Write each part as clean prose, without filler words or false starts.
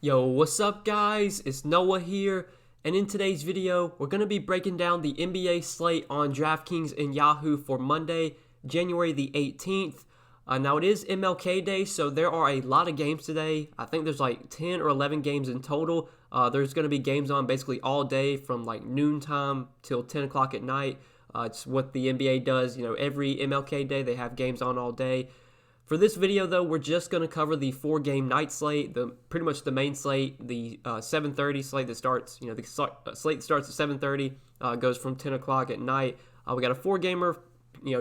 Yo, what's up guys? It's Noah here, and in today's video, we're going to be breaking down the NBA slate on Draftkings and Yahoo for Monday, January the 18th. Now it is MLK Day, so there are a lot of games today. I think there's like 10 or 11 games in total. There's going to be games on basically all day from like noontime till 10 o'clock at night. It's what the NBA does, every MLK Day they have games on all day. For this video, though, we're just going to cover the 4-game night slate, pretty much the main slate, the 7:30 slate that starts, the slate that starts at 7:30, goes from 10 o'clock at night. We got a 4-gamer,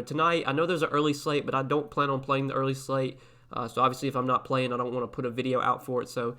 tonight. I know there's an early slate, but I don't plan on playing the early slate. So obviously, if I'm not playing, I don't want to put a video out for it. So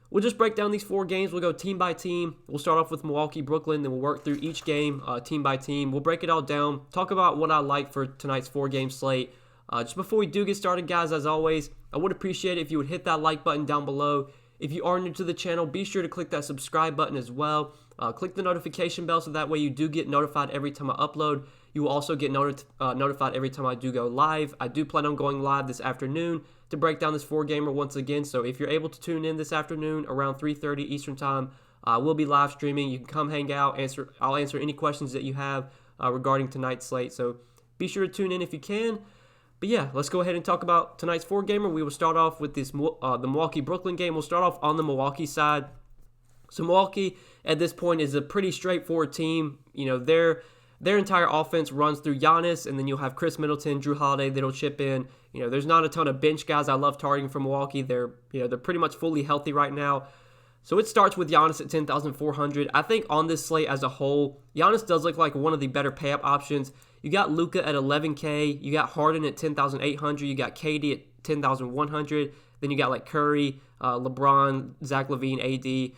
we'll just break down these 4 games. We'll go team by team. We'll start off with Milwaukee, Brooklyn, then we'll work through each game team by team. We'll break it all down, talk about what I like for tonight's 4-game slate. Just before we do get started, guys, as always, I would appreciate it if you would hit that like button down below. If you are new to the channel, be sure to click that subscribe button as well. Click the notification bell so that way you do get notified every time I upload. You will also get notified every time I do go live. I do plan on going live this afternoon to break down this 4-gamer once again. So if you're able to tune in this afternoon around 3:30 Eastern Time, I will be live streaming. You can come hang out. I'll answer any questions that you have regarding tonight's slate. So be sure to tune in if you can. But yeah, let's go ahead and talk about tonight's 4-gamer. We will start off with the Milwaukee-Brooklyn game. We'll start off on the Milwaukee side. So Milwaukee, at this point, is a pretty straightforward team. Their entire offense runs through Giannis, and then you'll have Chris Middleton, Drew Holiday that'll chip in. There's not a ton of bench guys I love targeting from Milwaukee. They're pretty much fully healthy right now. So it starts with Giannis at 10,400. I think on this slate as a whole, Giannis does look like one of the better pay-up options. You got Luka at 11K. You got Harden at 10,800. You got KD at 10,100. Then you got like Curry, LeBron, Zach LaVine, AD.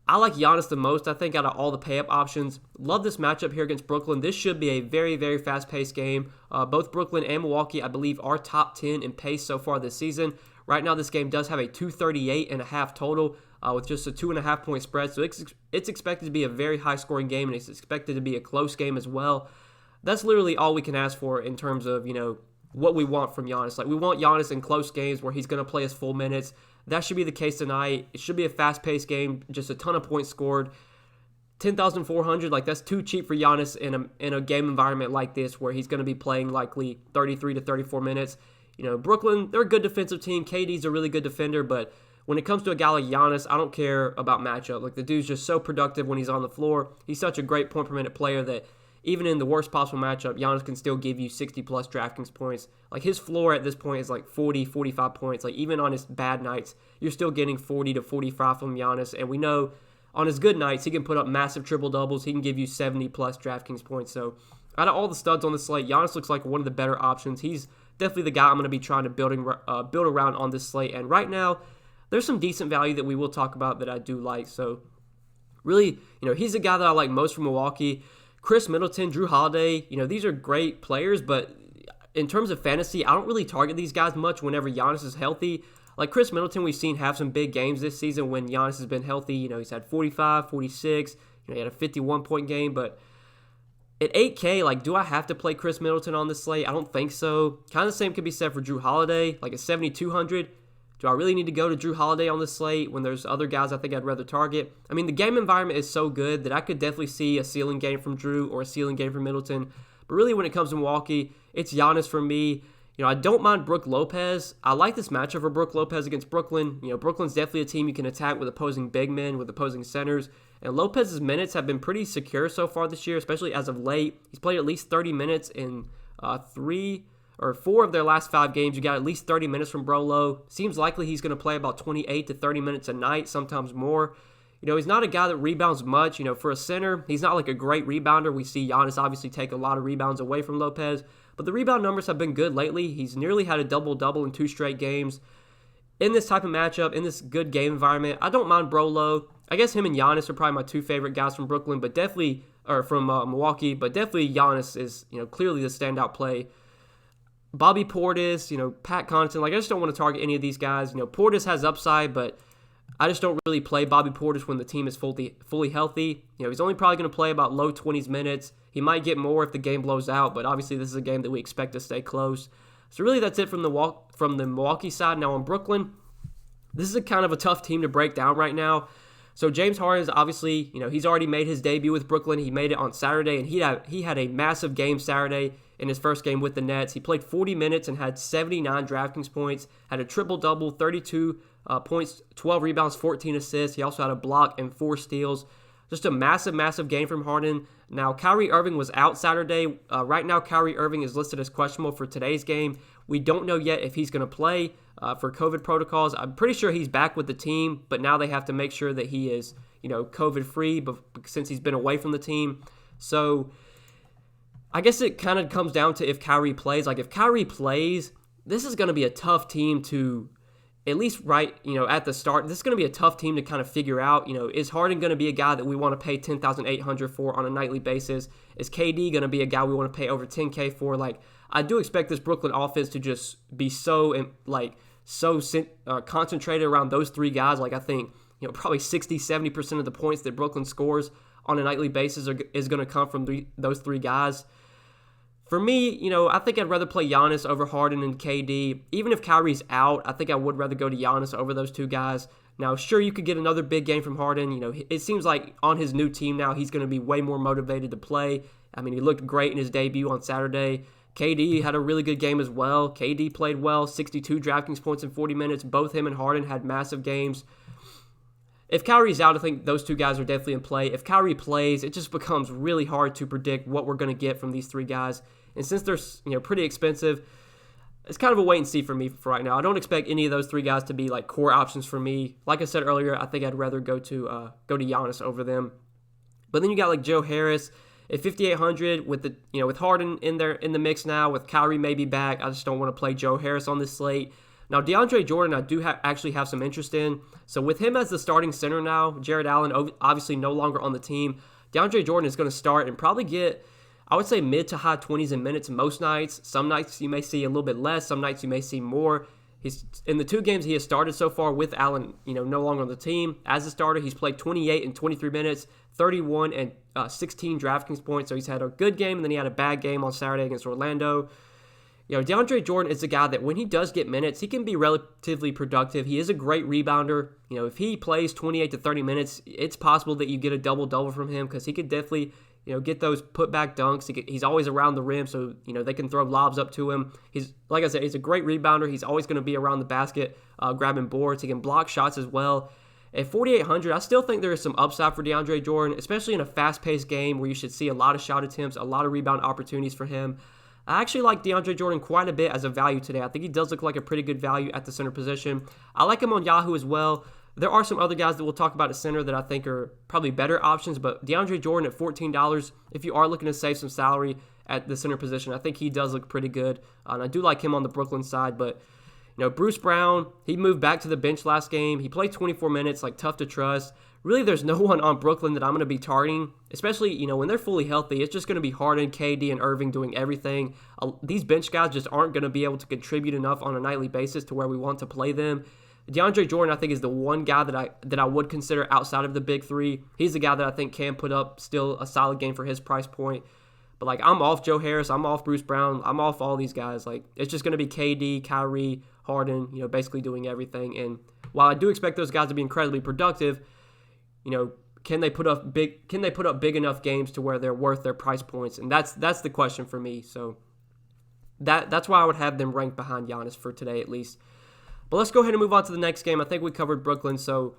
I like Giannis the most, I think, out of all the pay-up options. Love this matchup here against Brooklyn. This should be a very, very fast-paced game. Both Brooklyn and Milwaukee, I believe, are top 10 in pace so far this season. Right now, this game does have a 238.5 total with just a 2.5-point spread. So it's expected to be a very high-scoring game, and it's expected to be a close game as well. That's literally all we can ask for in terms of, what we want from Giannis. Like, we want Giannis in close games where he's going to play his full minutes. That should be the case tonight. It should be a fast-paced game, just a ton of points scored. 10,400, like, that's too cheap for Giannis in a game environment like this where he's going to be playing likely 33 to 34 minutes. Brooklyn, they're a good defensive team. KD's a really good defender, but when it comes to a guy like Giannis, I don't care about matchup. Like, the dude's just so productive when he's on the floor. He's such a great point-per-minute player that even in the worst possible matchup, Giannis can still give you 60-plus Draftkings points. Like, his floor at this point is like 40, 45 points. Like, even on his bad nights, you're still getting 40 to 45 from Giannis. And we know on his good nights, he can put up massive triple-doubles. He can give you 70-plus Draftkings points. So, out of all the studs on the slate, Giannis looks like one of the better options. He's definitely the guy I'm going to be trying to build around on this slate. And right now, there's some decent value that we will talk about that I do like. So, really, he's the guy that I like most from Milwaukee. Chris Middleton, Drew Holiday, these are great players, but in terms of fantasy, I don't really target these guys much whenever Giannis is healthy. Like Chris Middleton, we've seen have some big games this season when Giannis has been healthy. He's had 45, 46, he had a 51-point game, but at 8K, like, do I have to play Chris Middleton on this slate? I don't think so. Kind of the same could be said for Drew Holiday. Like at 7,200, do I really need to go to Drew Holiday on this slate when there's other guys I think I'd rather target? I mean, the game environment is so good that I could definitely see a ceiling game from Drew or a ceiling game from Middleton. But really, when it comes to Milwaukee, it's Giannis for me. I don't mind Brook Lopez. I like this matchup for Brook Lopez against Brooklyn. Brooklyn's definitely a team you can attack with opposing big men, with opposing centers. And Lopez's minutes have been pretty secure so far this year, especially as of late. He's played at least 30 minutes in 4 of their last 5 games. You got at least 30 minutes from Brolo. Seems likely he's going to play about 28 to 30 minutes a night, sometimes more. He's not a guy that rebounds much. For a center, he's not like a great rebounder. We see Giannis obviously take a lot of rebounds away from Lopez, but the rebound numbers have been good lately. He's nearly had a double-double in 2 straight games. In this type of matchup, in this good game environment, I don't mind Brolo. I guess him and Giannis are probably my 2 favorite guys from Brooklyn, from Milwaukee, but definitely Giannis is, clearly the standout play. Bobby Portis, Pat Connaughton, I just don't want to target any of these guys. Portis has upside, but I just don't really play Bobby Portis when the team is fully healthy. He's only probably going to play about low 20s minutes. He might get more if the game blows out, but obviously this is a game that we expect to stay close. So really that's it from the Milwaukee side. Now on Brooklyn, this is a kind of a tough team to break down right now. So James Harden is obviously, he's already made his debut with Brooklyn. He made it on Saturday, and he had a massive game Saturday in his first game with the Nets. He played 40 minutes and had 79 DraftKings points, had a triple-double, 32 points, 12 rebounds, 14 assists. He also had a block and 4 steals. Just a massive, massive game from Harden. Now, Kyrie Irving was out Saturday. Right now, Kyrie Irving is listed as questionable for today's game. We don't know yet if he's going to play for COVID protocols. I'm pretty sure he's back with the team, but now they have to make sure that he is, COVID-free since he's been away from the team. So I guess it kind of comes down to if Kyrie plays. Like, if Kyrie plays, this is going to be a tough team to, at least at the start, this is going to be a tough team to kind of figure out. Is Harden going to be a guy that we want to pay $10,800 for on a nightly basis? Is KD going to be a guy we want to pay over $10K for? Like, I do expect this Brooklyn offense to just be so concentrated around those 3 guys. Like, I think, probably 60-70% of the points that Brooklyn scores on a nightly basis is going to come from those 3 guys. For me, I think I'd rather play Giannis over Harden and KD. Even if Kyrie's out, I think I would rather go to Giannis over those 2 guys. Now, sure, you could get another big game from Harden. It seems like on his new team now, he's going to be way more motivated to play. I mean, he looked great in his debut on Saturday. KD had a really good game as well. KD played well, 62 DraftKings points in 40 minutes. Both him and Harden had massive games. If Kyrie's out, I think those 2 guys are definitely in play. If Kyrie plays, it just becomes really hard to predict what we're going to get from these 3 guys. And since they're pretty expensive, it's kind of a wait and see for me for right now. I don't expect any of those 3 guys to be like core options for me. Like I said earlier, I think I'd rather go to Giannis over them. But then you got like Joe Harris at 5,800 with with Harden in the mix now, with Kyrie maybe back. I just don't want to play Joe Harris on this slate. Now, DeAndre Jordan, I do actually have some interest in. So with him as the starting center now, Jared Allen obviously no longer on the team. DeAndre Jordan is going to start and probably get, I would say, mid to high 20s in minutes most nights. Some nights you may see a little bit less. Some nights you may see more. He's in the 2 games he has started so far with Allen, no longer on the team. As a starter, he's played 28 and 23 minutes, 31 and 16 DraftKings points. So he's had a good game, and then he had a bad game on Saturday against Orlando. DeAndre Jordan is a guy that when he does get minutes, he can be relatively productive. He is a great rebounder. If he plays 28 to 30 minutes, it's possible that you get a double-double from him because he could definitely, get those putback dunks. He's always around the rim, so, they can throw lobs up to him. He's, like I said, he's a great rebounder. He's always going to be around the basket, grabbing boards. He can block shots as well. At 4,800, I still think there is some upside for DeAndre Jordan, especially in a fast-paced game where you should see a lot of shot attempts, a lot of rebound opportunities for him. I actually like DeAndre Jordan quite a bit as a value today. I think he does look like a pretty good value at the center position. I like him on Yahoo as well. There are some other guys that we'll talk about at center that I think are probably better options, but DeAndre Jordan at $14, if you are looking to save some salary at the center position, I think he does look pretty good. And I do like him on the Brooklyn side, but Bruce Brown, he moved back to the bench last game. He played 24 minutes, tough to trust. Really, there's no one on Brooklyn that I'm going to be targeting, especially, when they're fully healthy. It's just going to be Harden, KD, and Irving doing everything. These bench guys just aren't going to be able to contribute enough on a nightly basis to where we want to play them. DeAndre Jordan, I think, is the one guy that I would consider outside of the big 3. He's the guy that I think can put up still a solid game for his price point. But, I'm off Joe Harris. I'm off Bruce Brown. I'm off all these guys. It's just going to be KD, Kyrie, Harden, basically doing everything. And while I do expect those guys to be incredibly productive, can they put up big enough games to where they're worth their price points? And that's the question for me. So that's why I would have them ranked behind Giannis for today at least. But let's go ahead and move on to the next game. I think we covered Brooklyn. So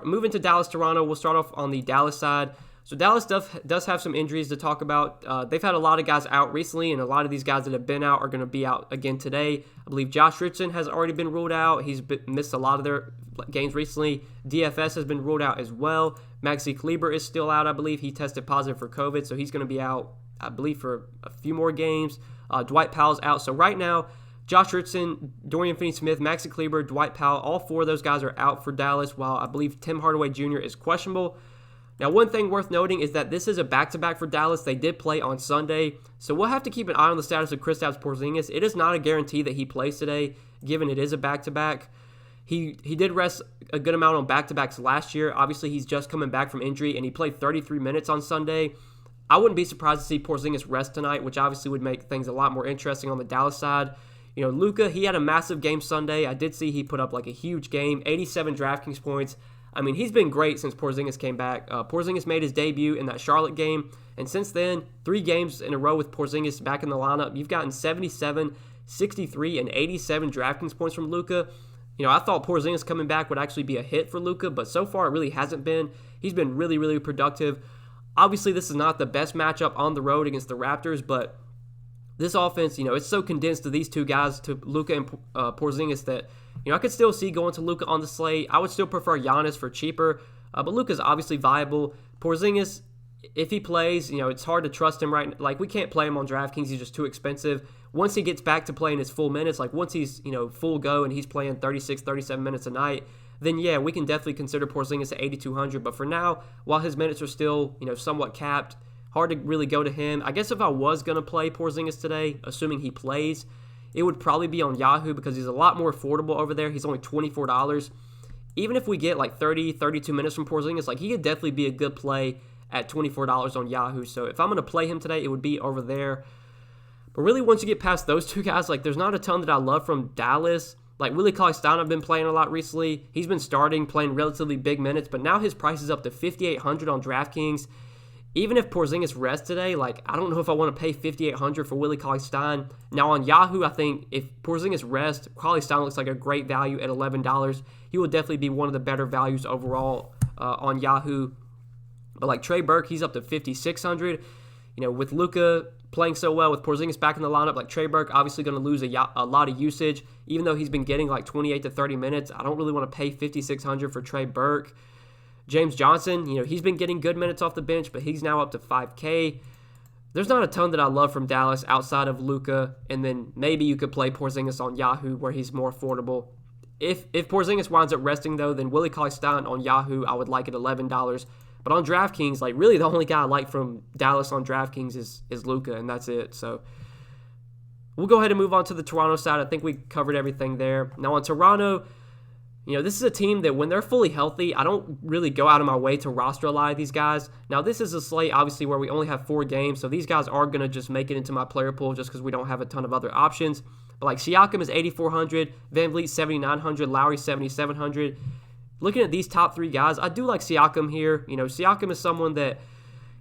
moving to Dallas, Toronto. We'll start off on the Dallas side. So Dallas does have some injuries to talk about. They've had a lot of guys out recently, and a lot of these guys that have been out are going to be out again today. I believe Josh Richardson has already been ruled out. He's missed a lot of their games recently. DFS has been ruled out as well. Maxi Kleber is still out, I believe. He tested positive for COVID, so he's going to be out, I believe, for a few more games. Dwight Powell's out. So right now, Josh Richardson, Dorian Finney-Smith, Maxi Kleber, Dwight Powell, all 4 of those guys are out for Dallas, while I believe Tim Hardaway Jr. is questionable. Now, one thing worth noting is that this is a back-to-back for Dallas. They did play on Sunday, so we'll have to keep an eye on the status of Kristaps Porzingis. It is not a guarantee that he plays today, given it is a back-to-back. He did rest a good amount on back-to-backs last year. Obviously, he's just coming back from injury, and he played 33 minutes on Sunday. I wouldn't be surprised to see Porzingis rest tonight, which obviously would make things a lot more interesting on the Dallas side. Luka, he had a massive game Sunday. I did see he put up like a huge game, 87 DraftKings points. I mean, he's been great since Porzingis came back. Porzingis made his debut in that Charlotte game, and since then, 3 games in a row with Porzingis back in the lineup, you've gotten 77, 63, and 87 DraftKings points from Luka. I thought Porzingis coming back would actually be a hit for Luka, but so far it really hasn't been. He's been really, really productive. Obviously, this is not the best matchup on the road against the Raptors, but this offense, it's so condensed to these two guys, to Luka and Porzingis, that I could still see going to Luka on the slate. I would still prefer Giannis for cheaper, but Luka's obviously viable. Porzingis, if he plays, it's hard to trust him right. Like, we can't play him on DraftKings. He's just too expensive. Once he gets back to playing his full minutes, like once he's, full go and he's playing 36, 37 minutes a night, then yeah, we can definitely consider Porzingis at 8,200. But for now, while his minutes are still, somewhat capped, hard to really go to him. I guess if I was going to play Porzingis today, assuming he plays, it would probably be on Yahoo because he's a lot more affordable over there. He's only $24. Even if we get like 30, 32 minutes from Porzingis, like he could definitely be a good play at $24 on Yahoo. So if I'm going to play him today, it would be over there. But really, once you get past those two guys, like there's not a ton that I love from Dallas. Like Willie Cauley-Stein, I've been playing a lot recently. He's been starting, playing relatively big minutes, but now his price is up to $5,800 on DraftKings. Even if Porzingis rests today, like I don't know if I want to pay $5,800 for Willie Cauley-Stein. Now on Yahoo, I think if Porzingis rests, Cauley-Stein looks like a great value at $11. He will definitely be one of the better values overall on Yahoo. But like Trey Burke, he's up to $5,600. With Luka playing so well, with Porzingis back in the lineup, like Trey Burke obviously going to lose a lot of usage, even though he's been getting like 28 to 30 minutes. I don't really want to pay $5,600 for Trey Burke. James Johnson, he's been getting good minutes off the bench, but he's now up to $5K. There's not a ton that I love from Dallas outside of Luka, and then maybe you could play Porzingis on Yahoo where he's more affordable. If Porzingis winds up resting, though, then Willie Cauley-Stein on Yahoo I would like at $11. But on DraftKings, like really the only guy I like from Dallas on DraftKings is Luka, and that's it. So we'll go ahead and move on to the Toronto side. I think we covered everything there. Now on Toronto, this is a team that when they're fully healthy, I don't really go out of my way to roster a lot of these guys. Now this is a slate, obviously, where we only have 4 games, so these guys are going to just make it into my player pool just because we don't have a ton of other options. But like Siakam is 8,400, Van Vliet 7,900, Lowry 7,700. Looking at these top 3 guys, I do like Siakam here. Siakam is someone that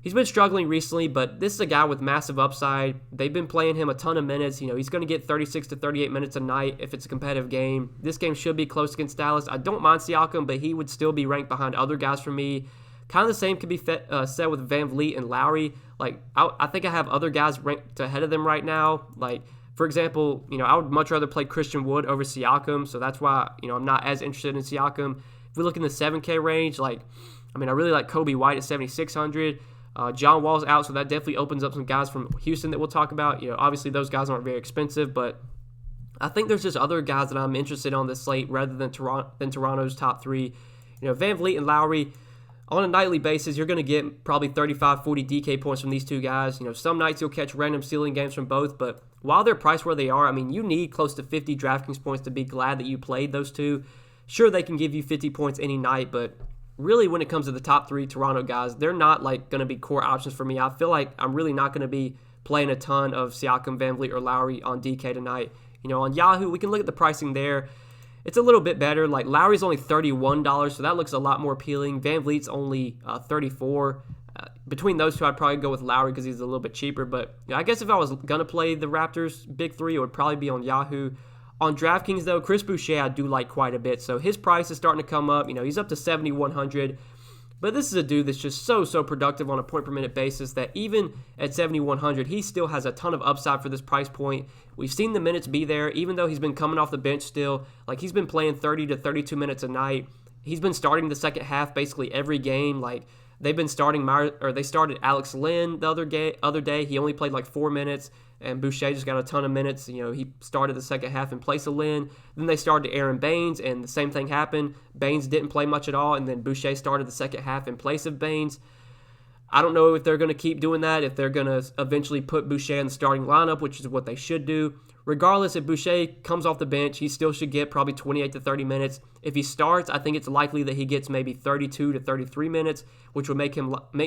he's been struggling recently, but this is a guy with massive upside. They've been playing him a ton of minutes. He's going to get 36 to 38 minutes a night if it's a competitive game. This game should be close against Dallas. I don't mind Siakam, but he would still be ranked behind other guys for me. Kind of the same could be said with Van Vliet and Lowry. Like, I think I have other guys ranked ahead of them right now. Like, for example, I would much rather play Christian Wood over Siakam, so that's why, I'm not as interested in Siakam. If we look in the 7K range, I really like Kobe White at 7,600. John Wall's out, so that definitely opens up some guys from Houston that we'll talk about. Obviously those guys aren't very expensive, but I think there's just other guys that I'm interested on this slate rather than Toronto's top 3. Van Vliet and Lowry, on a nightly basis, you're going to get probably 35, 40 DK points from these two guys. Some nights you'll catch random ceiling games from both, but while they're priced where they are, you need close to 50 DraftKings points to be glad that you played those two. Sure, they can give you 50 points any night, but really when it comes to the top 3 Toronto guys, they're not going to be core options for me. I feel like I'm really not going to be playing a ton of Siakam, Van Vliet, or Lowry on DK tonight. On Yahoo, we can look at the pricing there. It's a little bit better. Like Lowry's only $31, so that looks a lot more appealing. Van Vliet's only $34. Between those two, I'd probably go with Lowry because he's a little bit cheaper. But I guess if I was going to play the Raptors' big 3, it would probably be on Yahoo. On DraftKings, though, Chris Boucher I do like quite a bit, so his price is starting to come up. He's up to 7,100, but this is a dude that's just so productive on a point-per-minute basis that even at 7,100, he still has a ton of upside for this price point. We've seen the minutes be there, even though he's been coming off the bench still. Like, he's been playing 30 to 32 minutes a night. He's been starting the second half basically every game. Like, they've been starting they started Alex Len the other day. He only played like 4 minutes. And Boucher just got a ton of minutes. He started the second half in place of Lynn. Then they started Aaron Baines, and the same thing happened. Baines didn't play much at all, and then Boucher started the second half in place of Baines. I don't know if they're going to keep doing that, if they're going to eventually put Boucher in the starting lineup, which is what they should do. Regardless, if Boucher comes off the bench, he still should get probably 28 to 30 minutes. If he starts, I think it's likely that he gets maybe 32 to 33 minutes, which would make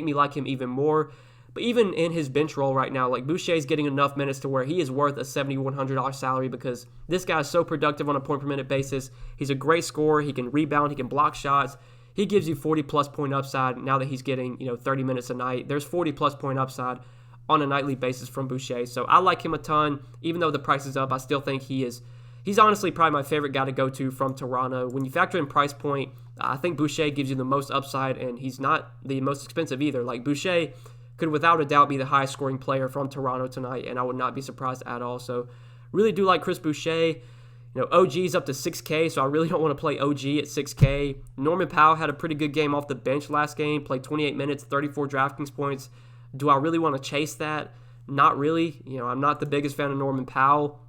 me like him even more. But even in his bench role right now, like Boucher's getting enough minutes to where he is worth a $7,100 salary because this guy is so productive on a point per minute basis. He's a great scorer. He can rebound. He can block shots. He gives you 40-plus point upside now that he's getting 30 minutes a night. There's 40-plus point upside on a nightly basis from Boucher. So I like him a ton. Even though the price is up, I still think he's honestly probably my favorite guy to go to from Toronto. When you factor in price point, I think Boucher gives you the most upside, and he's not the most expensive either. Like Boucher could without a doubt be the highest scoring player from Toronto tonight, and I would not be surprised at all. So really do like Chris Boucher. OG's up to 6K, so I really don't want to play OG at 6K. Norman Powell had a pretty good game off the bench last game, played 28 minutes, 34 DraftKings points. Do I really want to chase that? Not really. I'm not the biggest fan of Norman Powell.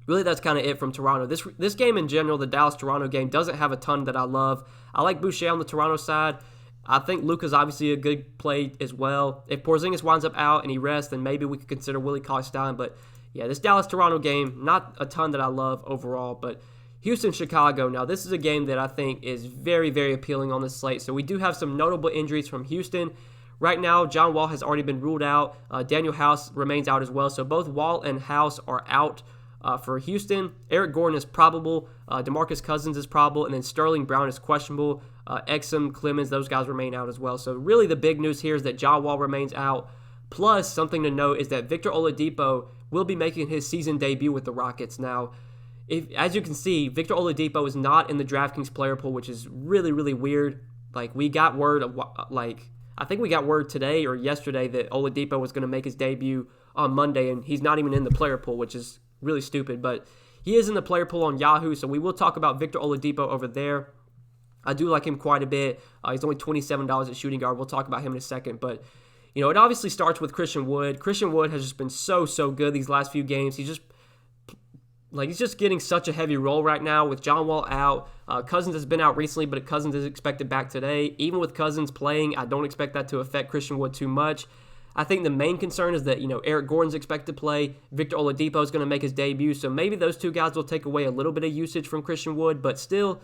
Really, that's kind of it from Toronto. This game in general, the Dallas-Toronto game, doesn't have a ton that I love. I like Boucher on the Toronto side. I think Luka's obviously a good play as well. If Porzingis winds up out and he rests, then maybe we could consider Willie Cauley-Stein. But yeah, this Dallas-Toronto game, not a ton that I love overall. But Houston-Chicago, now this is a game that I think is very, very appealing on this slate. So we do have some notable injuries from Houston. Right now, John Wall has already been ruled out. Daniel House remains out as well. So both Wall and House are out for Houston. Eric Gordon is probable. DeMarcus Cousins is probable. And then Sterling Brown is questionable. Exum, Clemens, those guys remain out as well. So really the big news here is that John Wall remains out. Plus, something to note is that Victor Oladipo will be making his season debut with the Rockets. Now, as you can see, Victor Oladipo is not in the DraftKings player pool, which is really, really weird. Like, we got word I think we got word today or yesterday that Oladipo was going to make his debut on Monday, and he's not even in the player pool, which is really stupid. But he is in the player pool on Yahoo, so we will talk about Victor Oladipo over there. I do like him quite a bit. He's only $27 at shooting guard. We'll talk about him in a second. But, it obviously starts with Christian Wood. Christian Wood has just been so good these last few games. He's just getting such a heavy role right now with John Wall out. Cousins has been out recently, but Cousins is expected back today. Even with Cousins playing, I don't expect that to affect Christian Wood too much. I think the main concern is that, Eric Gordon's expected to play. Victor Oladipo is going to make his debut, so maybe those two guys will take away a little bit of usage from Christian Wood, but still,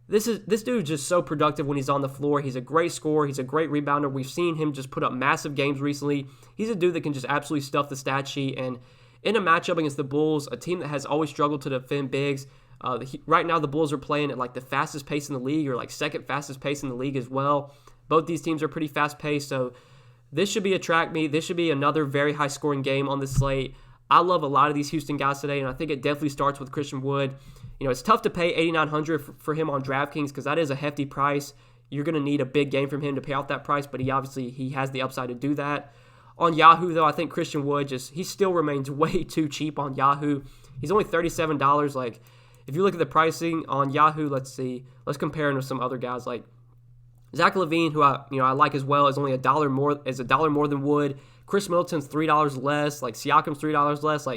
this dude's just so productive when he's on the floor. He's a great scorer. He's a great rebounder. We've seen him just put up massive games recently. He's a dude that can just absolutely stuff the stat sheet, and in a matchup against the Bulls, a team that has always struggled to defend bigs, right now the Bulls are playing at the fastest pace in the league, or second fastest pace in the league as well. Both these teams are pretty fast paced, so this should be a track meet. This should be another very high scoring game on the slate. I love a lot of these Houston guys today, and I think it definitely starts with Christian Wood. It's tough to pay $8,900 for him on DraftKings because that is a hefty price. You're going to need a big game from him to pay off that price, but he has the upside to do that. On Yahoo, though, I think Christian Wood he still remains way too cheap on Yahoo. He's only $37. If you look at the pricing on Yahoo, let's compare him to some other guys like Zach LaVine, who I like as well, is only $1 more than Wood. Chris Middleton's $3 less. Siakam's $3 less.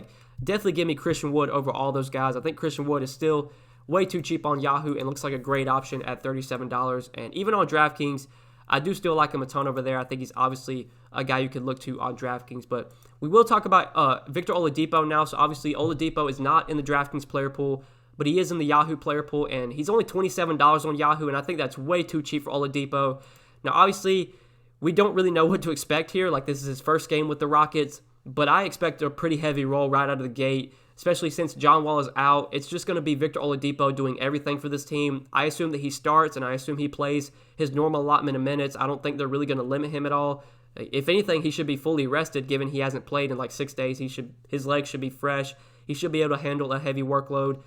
Definitely give me Christian Wood over all those guys. I think Christian Wood is still way too cheap on Yahoo and looks like a great option at $37. And even on DraftKings, I do still like him a ton over there. I think he's obviously a guy you could look to on DraftKings. But we will talk about Victor Oladipo now. So obviously Oladipo is not in the DraftKings player pool, but he is in the Yahoo player pool, and he's only $27 on Yahoo, and I think that's way too cheap for Oladipo. Now, obviously, we don't really know what to expect here. This is his first game with the Rockets, but I expect a pretty heavy role right out of the gate, especially since John Wall is out. It's just going to be Victor Oladipo doing everything for this team. I assume that he starts, and I assume he plays his normal allotment of minutes. I don't think they're really going to limit him at all. If anything, he should be fully rested, given he hasn't played in 6 days. His legs should be fresh. He should be able to handle a heavy workload.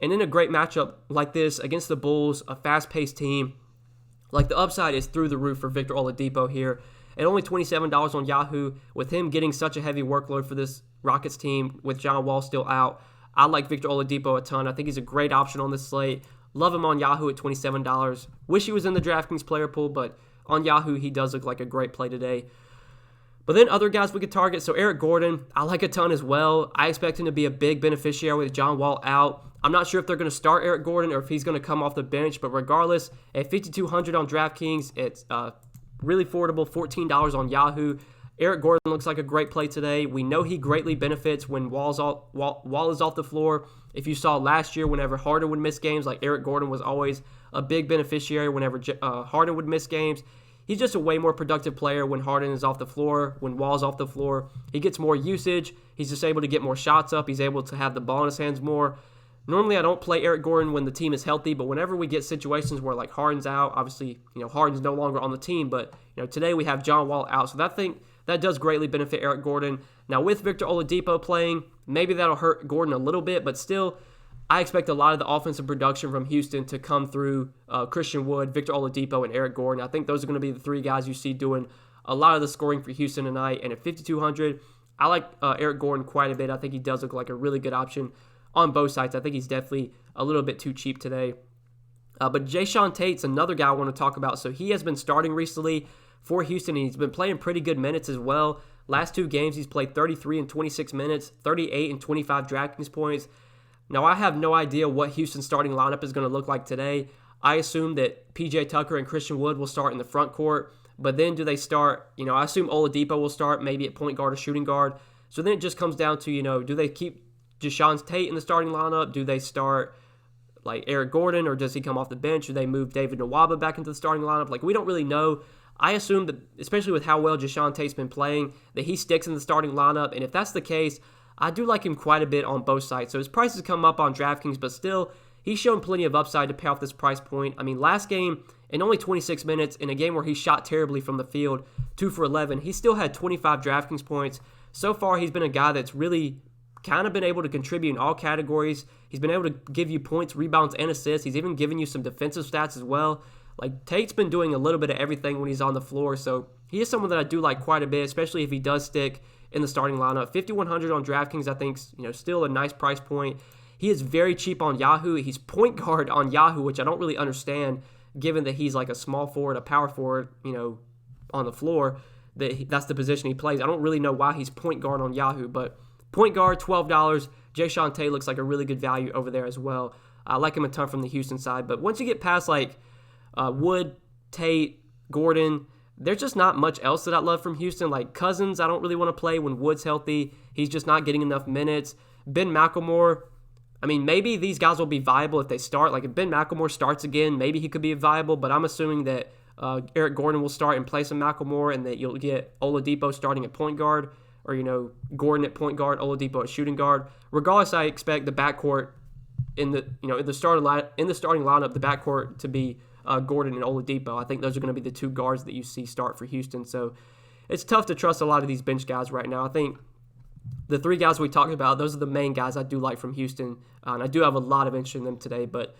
And in a great matchup like this against the Bulls, a fast-paced team, the upside is through the roof for Victor Oladipo here. At only $27 on Yahoo, with him getting such a heavy workload for this Rockets team with John Wall still out, I like Victor Oladipo a ton. I think he's a great option on this slate. Love him on Yahoo at $27. Wish he was in the DraftKings player pool, but on Yahoo, he does look like a great play today. But then other guys we could target. So Eric Gordon, I like a ton as well. I expect him to be a big beneficiary with John Wall out. I'm not sure if they're going to start Eric Gordon or if he's going to come off the bench, but regardless, at $5,200 on DraftKings, it's really affordable, $14 on Yahoo. Eric Gordon looks like a great play today. We know he greatly benefits when Wall is off the floor. If you saw last year, whenever Harden would miss games, Eric Gordon was always a big beneficiary whenever Harden would miss games. he's just a way more productive player when Harden is off the floor, when Wall's off the floor. He gets more usage. He's just able to get more shots up. He's able to have the ball in his hands more. Normally, I don't play Eric Gordon when the team is healthy, but whenever we get situations where like Harden's out, obviously, Harden's no longer on the team, but today we have John Wall out, so that does greatly benefit Eric Gordon. Now with Victor Oladipo playing, maybe that'll hurt Gordon a little bit, but still, I expect a lot of the offensive production from Houston to come through Christian Wood, Victor Oladipo, and Eric Gordon. I think those are going to be the three guys you see doing a lot of the scoring for Houston tonight. And at 5,200, I like Eric Gordon quite a bit. I think he does look like a really good option on both sides. I think he's definitely a little bit too cheap today. But Jae'Sean Tate's another guy I want to talk about. So he has been starting recently for Houston, and he's been playing pretty good minutes as well. Last two games, he's played 33 and 26 minutes, 38 and 25 Draftkings points. Now, I have no idea what Houston's starting lineup is going to look like today. I assume that P.J. Tucker and Christian Wood will start in the front court, but then do they start, I assume Oladipo will start maybe at point guard or shooting guard. So then it just comes down to, do they keep Jae'Sean Tate in the starting lineup? Do they start like Eric Gordon, or does he come off the bench? Do they move David Nwaba back into the starting lineup? Like, we don't really know. I assume that, especially with how well Jae'Sean Tate's been playing, that he sticks in the starting lineup. And if that's the case, I do like him quite a bit on both sides. So his price has come up on DraftKings, but still, he's shown plenty of upside to pay off this price point. I mean, last game, in only 26 minutes, in a game where he shot terribly from the field, 2 for 11, he still had 25 DraftKings points. So far, he's been a guy that's really kind of been able to contribute in all categories. He's been able to give you points, rebounds, and assists. He's even given you some defensive stats as well. Like, Tate's been doing a little bit of everything when he's on the floor, so he is someone that I do like quite a bit, especially if he does stick in the starting lineup. 5,100 on DraftKings, I think, still a nice price point. He is very cheap on Yahoo. He's point guard on Yahoo, which I don't really understand, given that he's like a small forward, a power forward, on the floor. That's the position he plays. I don't really know why he's point guard on Yahoo, but point guard, $12. Jae'Sean Tate looks like a really good value over there as well. I like him a ton from the Houston side, but once you get past like Wood, Tate, Gordon, there's just not much else that I love from Houston. Like Cousins, I don't really want to play when Wood's healthy. He's just not getting enough minutes. Ben McLemore, I mean, maybe these guys will be viable if they start. Like if Ben McLemore starts again, maybe he could be viable, but I'm assuming that Eric Gordon will start in place of McLemore, and that you'll get Oladipo starting at point guard, or Gordon at point guard, Oladipo at shooting guard. Regardless, I expect the backcourt in the starting lineup, the backcourt to be Gordon and Oladipo. I think those are going to be the two guards that you see start for Houston. So it's tough to trust a lot of these bench guys right now. I think the three guys we talked about, those are the main guys I do like from Houston, and I do have a lot of interest in them today. But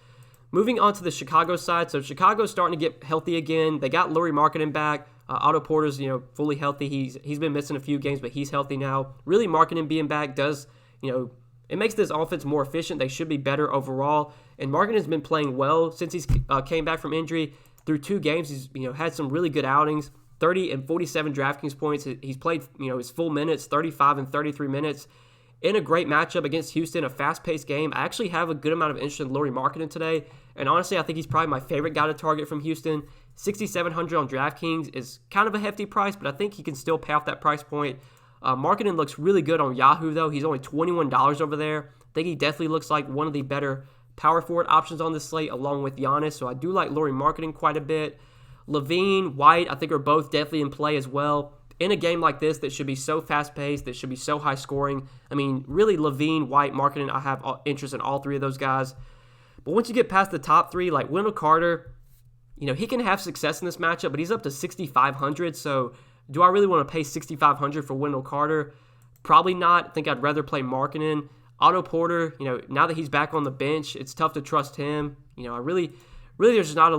moving on to the Chicago side, so Chicago's starting to get healthy again. They got Lauri Markkanen back. Otto Porter's fully healthy. He's been missing a few games, but he's healthy now. Really, Markkanen being back does it makes this offense more efficient. They should be better overall. And Markkanen's been playing well since he's came back from injury. Through 2 games, he's had some really good outings. 30 and 47 DraftKings points. He's played his full minutes, 35 and 33 minutes, in a great matchup against Houston, a fast-paced game. I actually have a good amount of interest in Lauri Markkanen today, and honestly, I think he's probably my favorite guy to target from Houston. 6,700 on DraftKings is kind of a hefty price, but I think he can still pay off that price point. Markkanen looks really good on Yahoo, though. He's only $21 over there. I think he definitely looks like one of the better power forward options on the slate, along with Giannis, so I do like Lauri Markkanen quite a bit. Levine, White, I think are both definitely in play as well. In a game like this that should be so fast-paced, that should be so high-scoring, I mean, really Levine, White, Markkanen, I have interest in all three of those guys. But once you get past the top three, like Wendell Carter, he can have success in this matchup, but he's up to 6,500, so do I really want to pay 6,500 for Wendell Carter? Probably not. I think I'd rather play Markkanen. Otto Porter, now that he's back on the bench, it's tough to trust him. I really there's just not a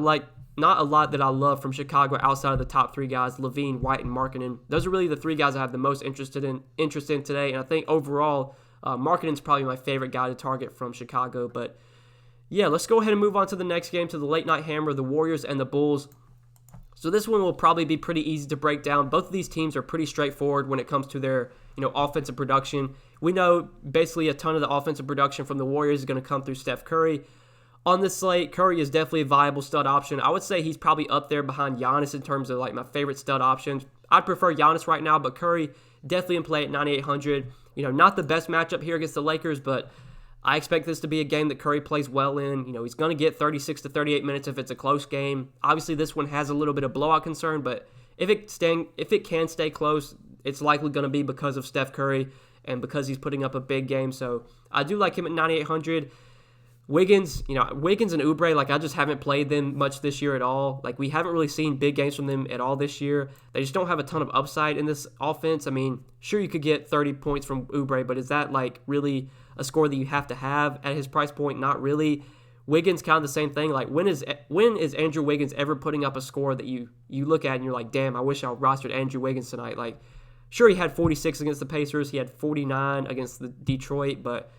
lot that I love from Chicago outside of the top 3 guys, Levine, White, and Markkanen. Those are really the 3 guys I have the most interest in today, and I think overall, Markkanen's probably my favorite guy to target from Chicago. But yeah, let's go ahead and move on to the next game, to the late night hammer, the Warriors and the Bulls. So this one will probably be pretty easy to break down. Both of these teams are pretty straightforward when it comes to their offensive production. We know basically a ton of the offensive production from the Warriors is going to come through Steph Curry. On this slate, Curry is definitely a viable stud option. I would say he's probably up there behind Giannis in terms of like my favorite stud options. I'd prefer Giannis right now, but Curry definitely in play at 9,800. Not the best matchup here against the Lakers, but I expect this to be a game that Curry plays well in. He's going to get 36 to 38 minutes if it's a close game. Obviously, this one has a little bit of blowout concern, but if it can stay close, it's likely going to be because of Steph Curry and because he's putting up a big game. So I do like him at 9,800. Wiggins and Oubre, I just haven't played them much this year at all. We haven't really seen big games from them at all this year. They just don't have a ton of upside in this offense. I mean, sure, you could get 30 points from Oubre, but is that really a score that you have to have at his price point? Not really. Wiggins, kind of the same thing. When is Andrew Wiggins ever putting up a score that you look at and you're like, damn, I wish I rostered Andrew Wiggins tonight? Sure, he had 46 against the Pacers. He had 49 against the Detroit, but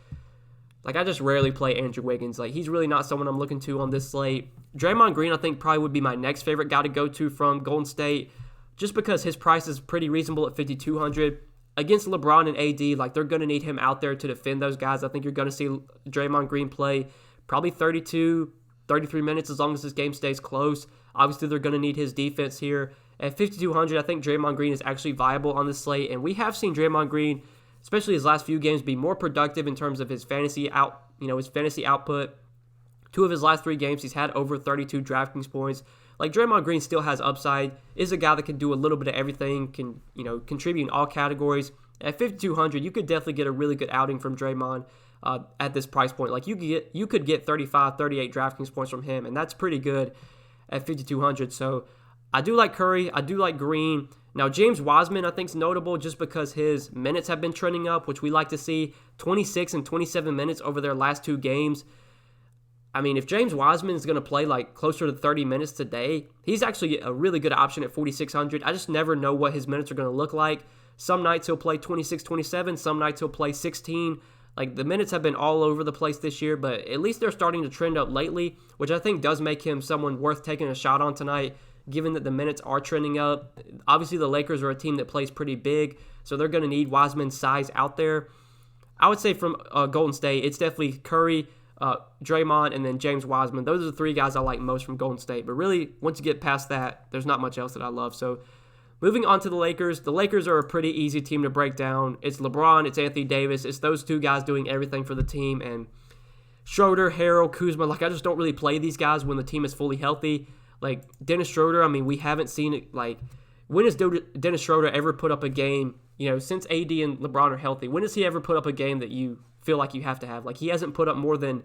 I just rarely play Andrew Wiggins. He's really not someone I'm looking to on this slate. Draymond Green, I think, probably would be my next favorite guy to go to from Golden State, just because his price is pretty reasonable at 5,200. Against LeBron and AD, they're going to need him out there to defend those guys. I think you're going to see Draymond Green play probably 32, 33 minutes as long as this game stays close. Obviously, they're going to need his defense here. At 5,200, I think Draymond Green is actually viable on this slate, and we have seen Draymond Green, especially his last few games, be more productive in terms of his fantasy output. 2 of his last 3 games, he's had over 32 Draftkings points. Draymond Green still has upside, is a guy that can do a little bit of everything, can contribute in all categories. At 5,200, you could definitely get a really good outing from Draymond at this price point. You could get 35, 38 Draftkings points from him, and that's pretty good at 5,200. So I do like Curry, I do like Green. Now, James Wiseman, I think, is notable just because his minutes have been trending up, which we like to see. 26 and 27 minutes over their last 2 games. I mean, if James Wiseman is going to play closer to 30 minutes today, he's actually a really good option at 4,600. I just never know what his minutes are going to look like. Some nights he'll play 26, 27. Some nights he'll play 16. The minutes have been all over the place this year, but at least they're starting to trend up lately, which I think does make him someone worth taking a shot on tonight, given that the minutes are trending up. Obviously, the Lakers are a team that plays pretty big, so they're going to need Wiseman's size out there. I would say from Golden State, it's definitely Curry, Draymond, and then James Wiseman. Those are the 3 guys I like most from Golden State. But really, once you get past that, there's not much else that I love. So moving on to the Lakers. The Lakers are a pretty easy team to break down. It's LeBron, it's Anthony Davis. It's those 2 guys doing everything for the team. And Schroeder, Harrell, Kuzma, I just don't really play these guys when the team is fully healthy. Dennis Schroeder, I mean, we haven't seen it. When has Dennis Schroeder ever put up a game, since AD and LeBron are healthy, when has he ever put up a game that you feel like you have to have? He hasn't put up more than,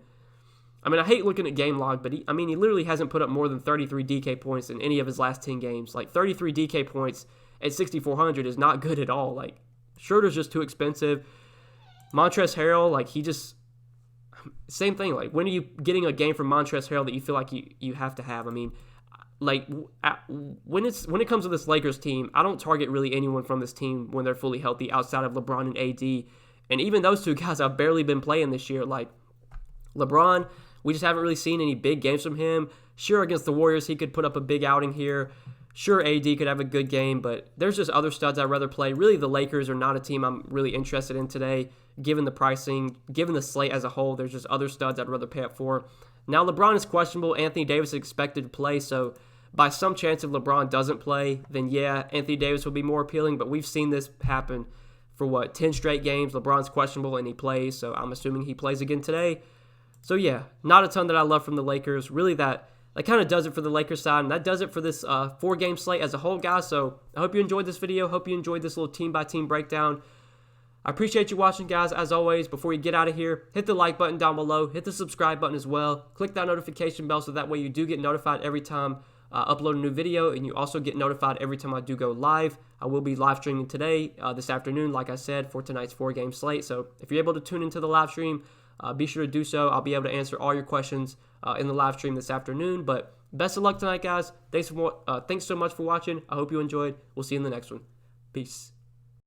I hate looking at game log, but he literally hasn't put up more than 33 DK points in any of his last 10 games. 33 DK points at 6,400 is not good at all. Schroeder's just too expensive. Montrezl Harrell, same thing. When are you getting a game from Montrezl Harrell that you feel like you have to have? When it comes to this Lakers team, I don't target really anyone from this team when they're fully healthy outside of LeBron and AD. And even those 2 guys have barely been playing this year. LeBron, we just haven't really seen any big games from him. Sure, against the Warriors, he could put up a big outing here. Sure, AD could have a good game, but there's just other studs I'd rather play. Really, the Lakers are not a team I'm really interested in today, given the pricing, given the slate as a whole. There's just other studs I'd rather pay up for. Now, LeBron is questionable. Anthony Davis is expected to play, so by some chance if LeBron doesn't play, then yeah, Anthony Davis will be more appealing, but we've seen this happen for 10 straight games. LeBron's questionable and he plays, so I'm assuming he plays again today. So yeah, not a ton that I love from the Lakers. Really, that kind of does it for the Lakers side, and that does it for this 4-game slate as a whole, guys. So I hope you enjoyed this video. Hope you enjoyed this little team-by-team breakdown. I appreciate you watching, guys. As always, before you get out of here, hit the like button down below. Hit the subscribe button as well. Click that notification bell so that way you do get notified every time I upload a new video, and you also get notified every time I do go live. I will be live streaming today, this afternoon, like I said, for tonight's 4-game slate. So if you're able to tune into the live stream, be sure to do so. I'll be able to answer all your questions in the live stream this afternoon. But best of luck tonight, guys. Thanks so much for watching. I hope you enjoyed. We'll see you in the next one. Peace.